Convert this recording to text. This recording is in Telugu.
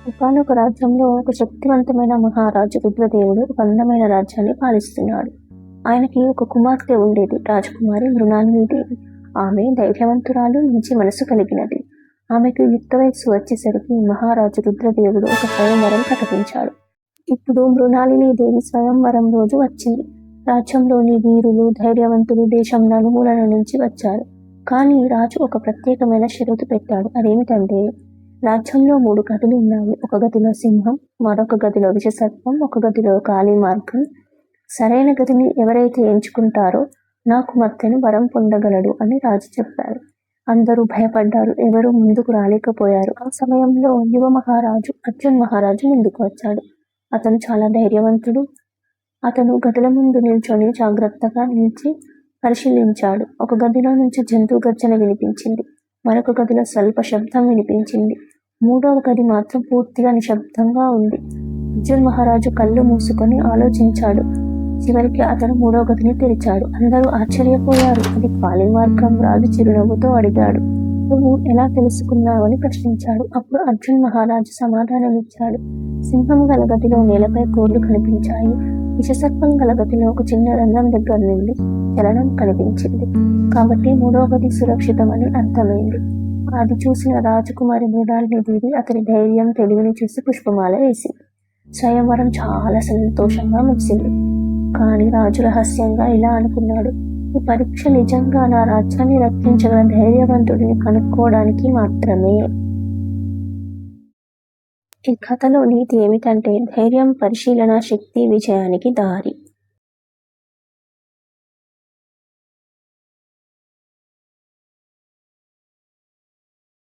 ఒకానొక రాజ్యంలో ఒక శక్తివంతమైన మహారాజు రుద్రదేవుడు ఒక అందమైన రాజ్యాన్ని పాలిస్తున్నాడు. ఆయనకి ఒక కుమార్తె ఉండేది, రాజకుమారి మృణాలినీదేవి. ఆమె ధైర్యవంతురాలు, మంచి మనసు కలిగినది. ఆమెకు యుక్త వయస్సు వచ్చేసరికి మహారాజు రుద్రదేవుడు ఒక స్వయంవరం ప్రకటించాడు. ఇప్పుడు మృణాలినీదేవి స్వయంవరం రోజు వచ్చింది. రాజ్యంలోని వీరులు, ధైర్యవంతులు దేశం నలుమూలల నుంచి వచ్చారు. కానీ రాజు ఒక ప్రత్యేకమైన షరతు పెట్టాడు. అదేమిటంటే, రాజ్యంలో 3 గదులు ఉన్నాయి. ఒక గదిలో సింహం, మరొక గదిలో విషసర్పం, ఒక గదిలో కాళీ మార్గం. సరైన గదిని ఎవరైతే ఎంచుకుంటారో నా కుమార్తెను వరం పొందగలడు అని రాజు చెప్పారు. అందరూ భయపడ్డారు, ఎవరూ ముందుకు రాలేకపోయారు. ఆ సమయంలో యువ మహారాజు అర్జున్ మహారాజు ముందుకు వచ్చాడు. అతను చాలా ధైర్యవంతుడు. అతను గదుల ముందు నిల్చొని జాగ్రత్తగా నిలిచి పరిశీలించాడు. ఒక గదిలో నుంచి జంతువు గర్జన వినిపించింది. మరొక గదిలో స్వల్ప శబ్దం వినిపించింది. 3వ గది మాత్రం పూర్తిగా నిశ్శబ్దంగా ఉంది. అర్జున్ మహారాజు కళ్ళు మూసుకొని ఆలోచించాడు. చివరికి అతను 3వ గదిని తెరిచాడు. అందరూ ఆశ్చర్యపోయారు. అది కాళీ మార్గం. రాజు చిరునవ్వుతో అడిగాడు, నువ్వు ఎలా తెలుసుకున్నావని ప్రశ్నించాడు. అప్పుడు అర్జున్ మహారాజు సమాధానమిచ్చాడు. సింహం గల గదిలో నేలపై కోర్లు కనిపించాయి. విషసర్పం గల గదిలో ఒక చిన్న రంధ్రం దగ్గర నుండి చలనం కనిపించింది. కాబట్టి 3వ గది సురక్షితమని అర్థమైంది. అది చూసిన రాజకుమారి మృణాలినీదేవి అతని ధైర్యం, తెలివిని చూసి పుష్పమాల వేసింది. స్వయంవరం చాలా సంతోషంగా ముగిసింది. కానీ రాజు రహస్యంగా ఇలా అనుకున్నాడు, ఈ పరీక్ష నిజంగా నా రాజ్యాన్ని రక్షించగల ధైర్యవంతుడిని కనుక్కోవడానికి మాత్రమే. ఈ కథలో నీతి ఏమిటంటే, ధైర్యం, పరిశీలన శక్తి విజయానికి దారి.